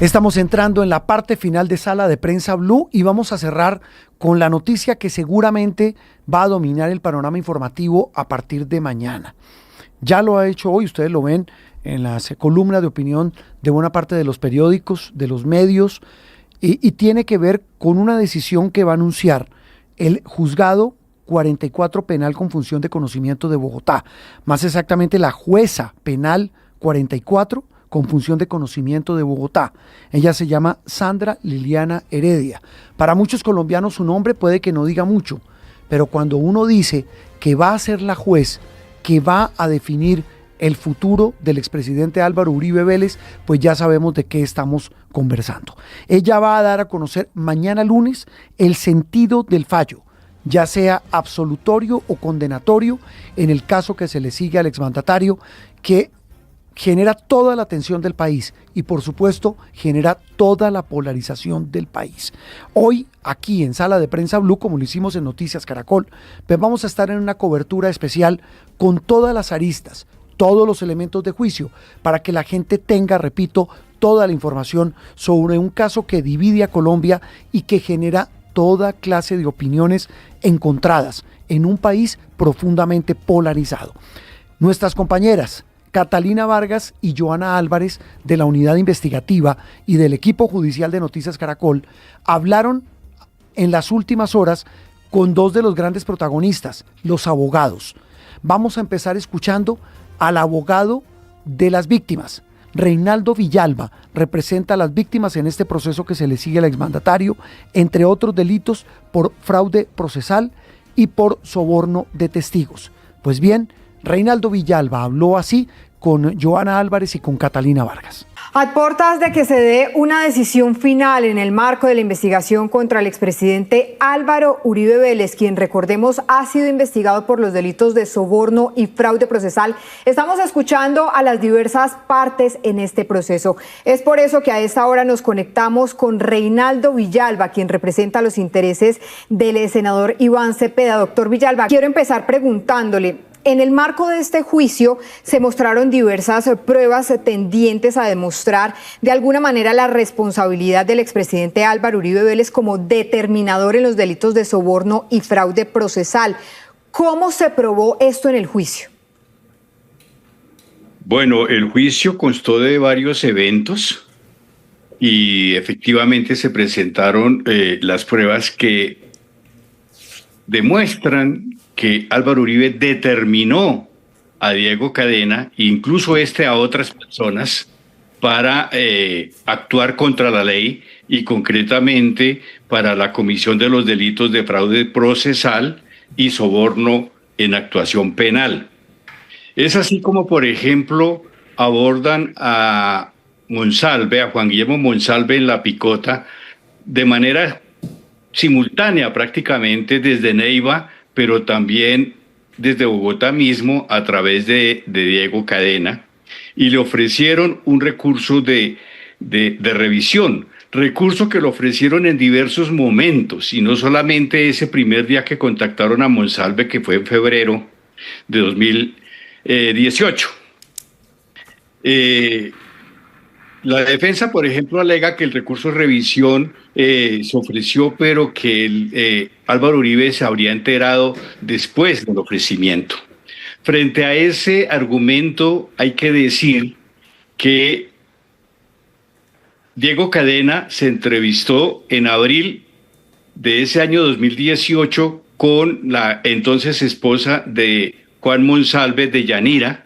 Estamos entrando en la parte final de Sala de Prensa Blue y vamos a cerrar con la noticia que seguramente va a dominar el panorama informativo a partir de mañana. Ya lo ha hecho hoy, ustedes lo ven en las columnas de opinión de buena parte de los periódicos, de los medios, y tiene que ver con una decisión que va a anunciar el juzgado 44 penal con función de conocimiento de Bogotá, más exactamente la jueza penal 44 con función de conocimiento de Bogotá. Ella se llama Sandra Liliana Heredia. Para muchos colombianos su nombre puede que no diga mucho, pero cuando uno dice que va a ser la juez que va a definir el futuro del expresidente Álvaro Uribe Vélez, pues ya sabemos de qué estamos conversando. Ella va a dar a conocer mañana lunes el sentido del fallo, ya sea absolutorio o condenatorio, en el caso que se le sigue al exmandatario, que genera toda la atención del país y por supuesto genera toda la polarización del país. Hoy aquí en Sala de Prensa Blue, como lo hicimos en Noticias Caracol, pues vamos a estar en una cobertura especial con todas las aristas, todos los elementos de juicio, para que la gente tenga, repito, toda la información sobre un caso que divide a Colombia y que genera toda clase de opiniones encontradas en un país profundamente polarizado. Nuestras compañeras Catalina Vargas y Joana Álvarez de la unidad investigativa y del equipo judicial de Noticias Caracol hablaron en las últimas horas con dos de los grandes protagonistas, los abogados. Vamos a empezar escuchando al abogado de las víctimas. Reinaldo Villalba representa a las víctimas en este proceso que se le sigue al exmandatario, entre otros delitos por fraude procesal y por soborno de testigos. Pues bien, Reinaldo Villalba habló así con Joana Álvarez y con Catalina Vargas. A puertas de que se dé una decisión final en el marco de la investigación contra el expresidente Álvaro Uribe Vélez, quien, recordemos, ha sido investigado por los delitos de soborno y fraude procesal, estamos escuchando a las diversas partes en este proceso. Es por eso que a esta hora nos conectamos con Reinaldo Villalba, quien representa los intereses del senador Iván Cepeda. Doctor Villalba, quiero empezar preguntándole: en el marco de este juicio se mostraron diversas pruebas tendientes a demostrar de alguna manera la responsabilidad del expresidente Álvaro Uribe Vélez como determinador en los delitos de soborno y fraude procesal. ¿Cómo se probó esto en el juicio? Bueno, el juicio constó de varios eventos y efectivamente se presentaron las pruebas que demuestran que Álvaro Uribe determinó a Diego Cadena, incluso a otras personas, para actuar contra la ley y concretamente para la comisión de los delitos de fraude procesal y soborno en actuación penal. Es así como, por ejemplo, abordan a Monsalve, a Juan Guillermo Monsalve en La Picota, de manera simultánea prácticamente desde Neiva, pero también desde Bogotá mismo a través de Diego Cadena, y le ofrecieron un recurso de revisión, recurso que lo ofrecieron en diversos momentos, y no solamente ese primer día que contactaron a Monsalve, que fue en febrero de 2018. La defensa, por ejemplo, alega que el recurso de revisión se ofreció, pero que Álvaro Uribe se habría enterado después del ofrecimiento. Frente a ese argumento, hay que decir que Diego Cadena se entrevistó en abril de ese año 2018 con la entonces esposa de Juan Monsalve, de Yanira,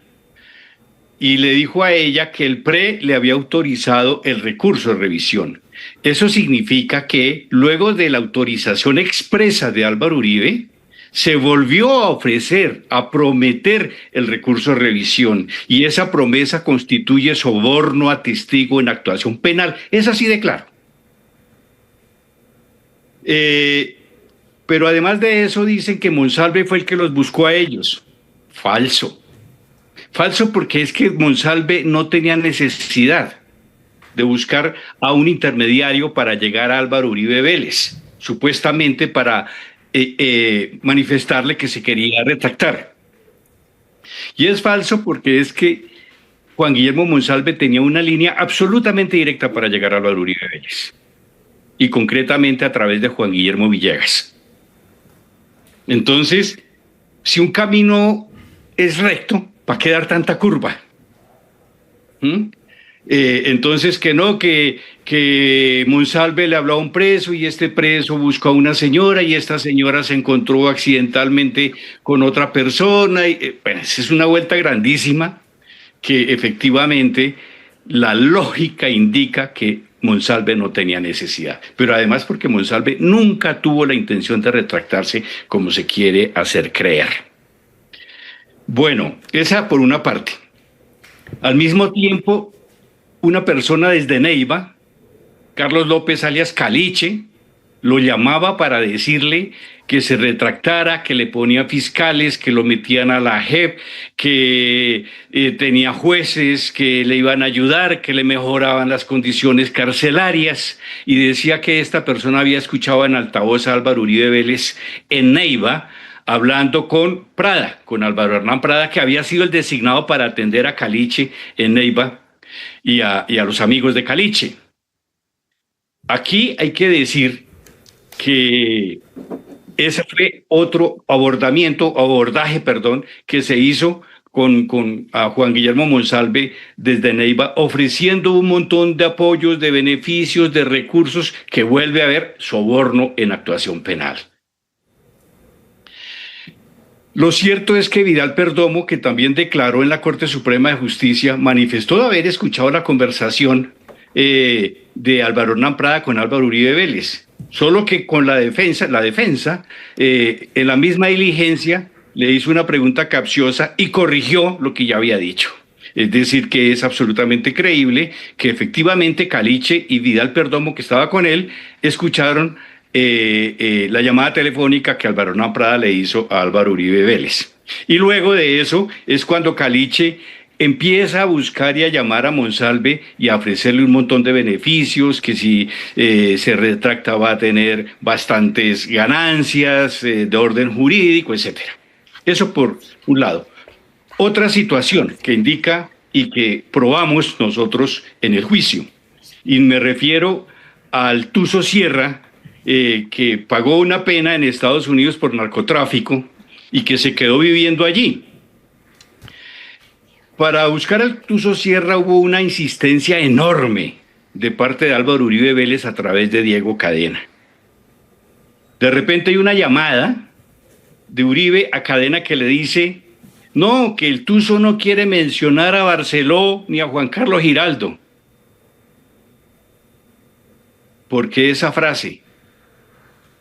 y le dijo a ella que el PRE le había autorizado el recurso de revisión. Eso significa que luego de la autorización expresa de Álvaro Uribe, se volvió a ofrecer, a prometer el recurso de revisión, y esa promesa constituye soborno a testigo en actuación penal. Es así de claro. Pero además de eso dicen que Monsalve fue el que los buscó a ellos. Falso. Falso, porque es que Monsalve no tenía necesidad de buscar a un intermediario para llegar a Álvaro Uribe Vélez, supuestamente para manifestarle que se quería retractar. Y es falso porque es que Juan Guillermo Monsalve tenía una línea absolutamente directa para llegar a Álvaro Uribe Vélez, y concretamente a través de Juan Guillermo Villegas. Entonces, si un camino es recto, ¿para qué dar tanta curva? Entonces, que Monsalve le habló a un preso y este preso buscó a una señora y esta señora se encontró accidentalmente con otra persona. Bueno, esa es una vuelta grandísima que efectivamente la lógica indica que Monsalve no tenía necesidad, pero además porque Monsalve nunca tuvo la intención de retractarse como se quiere hacer creer. Bueno, esa por una parte. Al mismo tiempo, una persona desde Neiva, Carlos López alias Caliche, lo llamaba para decirle que se retractara, que le ponía fiscales, que lo metían a la JEP, que tenía jueces que le iban a ayudar, que le mejoraban las condiciones carcelarias, y decía que esta persona había escuchado en altavoz a Álvaro Uribe Vélez en Neiva, hablando con Prada, con Álvaro Hernán Prada, que había sido el designado para atender a Caliche en Neiva y a los amigos de Caliche. Aquí hay que decir que ese fue otro abordaje, que se hizo con a Juan Guillermo Monsalve desde Neiva, ofreciendo un montón de apoyos, de beneficios, de recursos, que vuelve a haber soborno en actuación penal. Lo cierto es que Vidal Perdomo, que también declaró en la Corte Suprema de Justicia, manifestó haber escuchado la conversación de Álvaro Hernán Prada con Álvaro Uribe Vélez, solo que con la defensa en la misma diligencia le hizo una pregunta capciosa y corrigió lo que ya había dicho. Es decir, que es absolutamente creíble que efectivamente Caliche y Vidal Perdomo, que estaba con él, escucharon la llamada telefónica que Álvaro Hernán Prada le hizo a Álvaro Uribe Vélez. Y luego de eso es cuando Caliche empieza a buscar y a llamar a Monsalve y a ofrecerle un montón de beneficios, que si se retracta va a tener bastantes ganancias de orden jurídico, etc. Eso por un lado. Otra situación que indica y que probamos nosotros en el juicio, y me refiero al Tuzo Sierra, que pagó una pena en Estados Unidos por narcotráfico y que se quedó viviendo allí. Para buscar al Tuzo Sierra hubo una insistencia enorme de parte de Álvaro Uribe Vélez a través de Diego Cadena. De repente hay una llamada de Uribe a Cadena que le dice: no, que el Tuzo no quiere mencionar a Barceló ni a Juan Carlos Giraldo. ¿Por qué esa frase?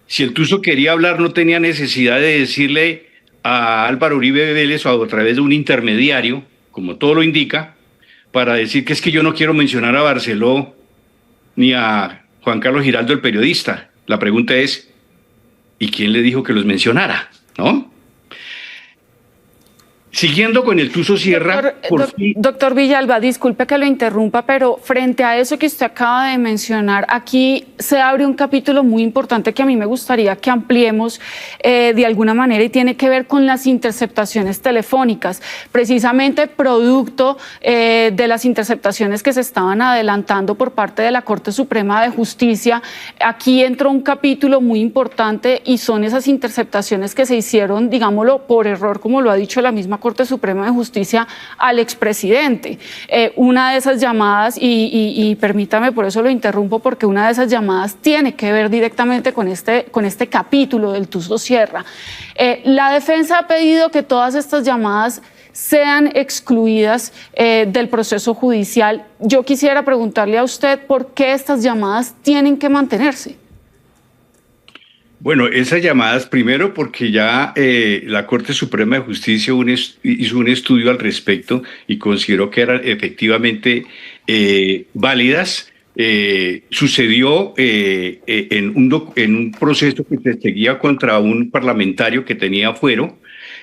Si el Tuzo quería hablar, no tenía necesidad de decirle a Álvaro Uribe Vélez o a través de un intermediario, como todo lo indica, para decir que es que yo no quiero mencionar a Barceló ni a Juan Carlos Giraldo, el periodista. La pregunta es, ¿y quién le dijo que los mencionara? ¿No? Siguiendo con el Tuzo Sierra... Doctor Villalba, disculpe que lo interrumpa, pero frente a eso que usted acaba de mencionar, aquí se abre un capítulo muy importante que a mí me gustaría que ampliemos de alguna manera, y tiene que ver con las interceptaciones telefónicas, precisamente producto de las interceptaciones que se estaban adelantando por parte de la Corte Suprema de Justicia. Aquí entró un capítulo muy importante y son esas interceptaciones que se hicieron, digámoslo, por error, como lo ha dicho la misma Corte Suprema de Justicia, al expresidente. Una de esas llamadas, y permítame, por eso lo interrumpo, porque una de esas llamadas tiene que ver directamente con este capítulo del Tuzo Sierra. La defensa ha pedido que todas estas llamadas sean excluidas del proceso judicial. Yo quisiera preguntarle a usted por qué estas llamadas tienen que mantenerse. Bueno, esas llamadas, primero porque ya la Corte Suprema de Justicia hizo un estudio al respecto y consideró que eran efectivamente válidas. Sucedió en un proceso que se seguía contra un parlamentario que tenía fuero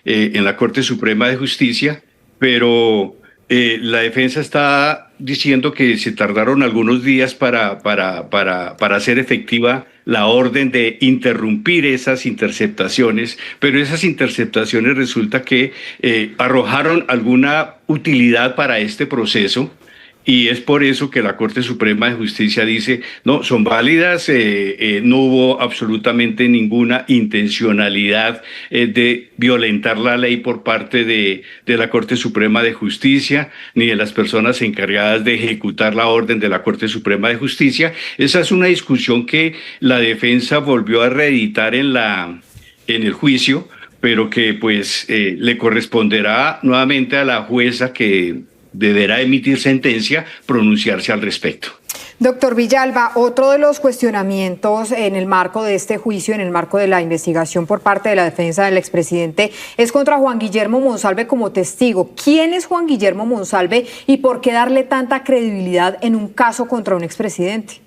en la Corte Suprema de Justicia, pero la defensa está diciendo que se tardaron algunos días para hacer efectiva la orden de interrumpir esas interceptaciones, pero esas interceptaciones resulta que arrojaron alguna utilidad para este proceso. Y es por eso que la Corte Suprema de Justicia dice, no, son válidas, no hubo absolutamente ninguna intencionalidad de violentar la ley por parte de la Corte Suprema de Justicia, ni de las personas encargadas de ejecutar la orden de la Corte Suprema de Justicia. Esa es una discusión que la defensa volvió a reeditar en el juicio, pero que pues le corresponderá nuevamente a la jueza que deberá emitir sentencia, pronunciarse al respecto. Doctor Villalba, otro de los cuestionamientos en el marco de este juicio, en el marco de la investigación por parte de la defensa del expresidente, es contra Juan Guillermo Monsalve como testigo. ¿Quién es Juan Guillermo Monsalve y por qué darle tanta credibilidad en un caso contra un expresidente?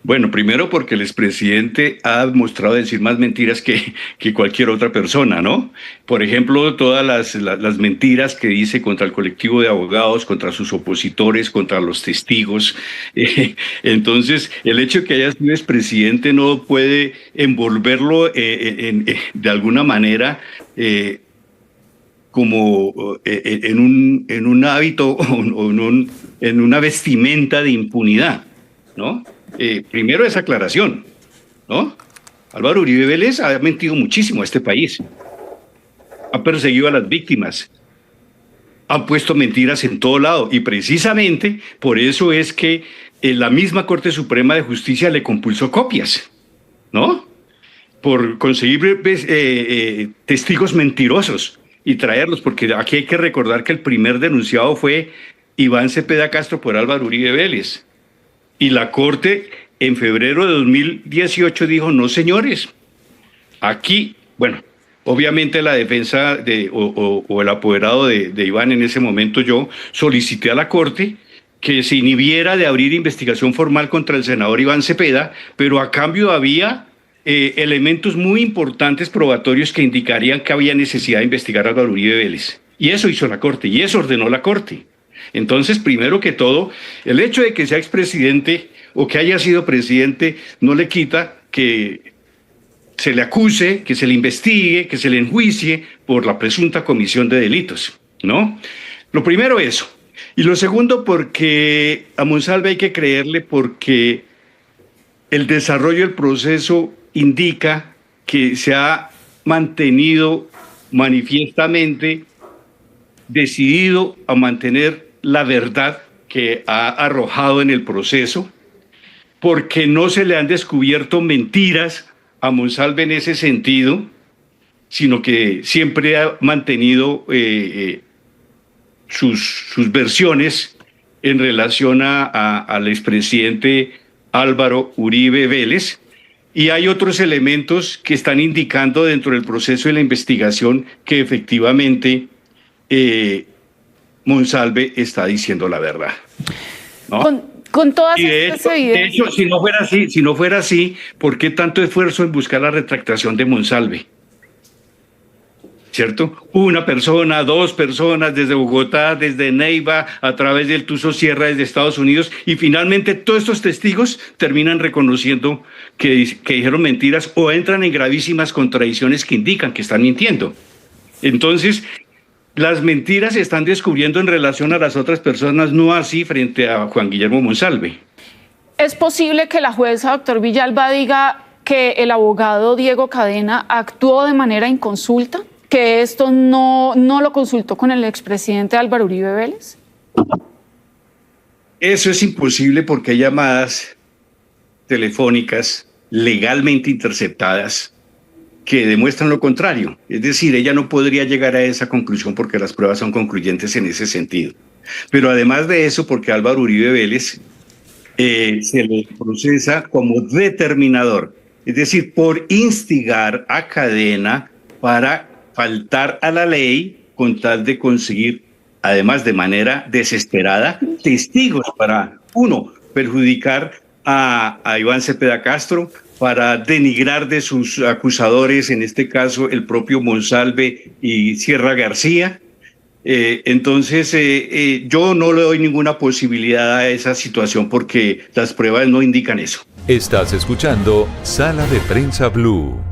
Bueno, primero porque el expresidente ha mostrado decir más mentiras que cualquier otra persona, ¿no? Por ejemplo, todas las mentiras que dice contra el colectivo de abogados, contra sus opositores, contra los testigos. Entonces, el hecho de que haya sido expresidente no puede envolverlo de alguna manera como en un hábito o en una vestimenta de impunidad, ¿no? Primero esa aclaración, ¿no? Álvaro Uribe Vélez ha mentido muchísimo a este país, ha perseguido a las víctimas, ha puesto mentiras en todo lado y precisamente por eso es que la misma Corte Suprema de Justicia le compulsó copias, ¿no? Por conseguir testigos mentirosos y traerlos, porque aquí hay que recordar que el primer denunciado fue Iván Cepeda Castro por Álvaro Uribe Vélez. Y la Corte en febrero de 2018 dijo, no señores, aquí, bueno, obviamente la defensa o el apoderado de Iván en ese momento, yo solicité a la Corte que se inhibiera de abrir investigación formal contra el senador Iván Cepeda, pero a cambio había elementos muy importantes probatorios que indicarían que había necesidad de investigar a Álvaro Uribe Vélez. Y eso hizo la Corte, y eso ordenó la Corte. Entonces, primero que todo, el hecho de que sea expresidente o que haya sido presidente no le quita que se le acuse, que se le investigue, que se le enjuicie por la presunta comisión de delitos, ¿no? Lo primero eso. Y lo segundo, porque a Monsalve hay que creerle porque el desarrollo del proceso indica que se ha mantenido manifiestamente decidido a mantener la verdad que ha arrojado en el proceso, porque no se le han descubierto mentiras a Monsalve en ese sentido, sino que siempre ha mantenido sus versiones en relación al expresidente Álvaro Uribe Vélez, y hay otros elementos que están indicando dentro del proceso de la investigación que efectivamente Monsalve está diciendo la verdad, ¿no? Con todas y estas evidencias. De hecho, si no fuera así, ¿por qué tanto esfuerzo en buscar la retractación de Monsalve? ¿Cierto? Una persona, dos personas, desde Bogotá, desde Neiva, a través del Tuso Sierra, desde Estados Unidos, y finalmente todos estos testigos terminan reconociendo que dijeron mentiras o entran en gravísimas contradicciones que indican que están mintiendo. Entonces, las mentiras se están descubriendo en relación a las otras personas, no así frente a Juan Guillermo Monsalve. ¿Es posible que la jueza, doctor Villalba, diga que el abogado Diego Cadena actuó de manera inconsulta? ¿Que esto no lo consultó con el expresidente Álvaro Uribe Vélez? Eso es imposible porque hay llamadas telefónicas legalmente interceptadas que demuestran lo contrario. Es decir, ella no podría llegar a esa conclusión porque las pruebas son concluyentes en ese sentido. Pero además de eso, porque Álvaro Uribe Vélez se le procesa como determinador, es decir, por instigar a Cadena para faltar a la ley con tal de conseguir, además de manera desesperada, testigos para, uno, perjudicar a Iván Cepeda Castro, para denigrar de sus acusadores, en este caso el propio Monsalve y Sierra García. Entonces, yo no le doy ninguna posibilidad a esa situación porque las pruebas no indican eso. Estás escuchando Sala de Prensa Blue.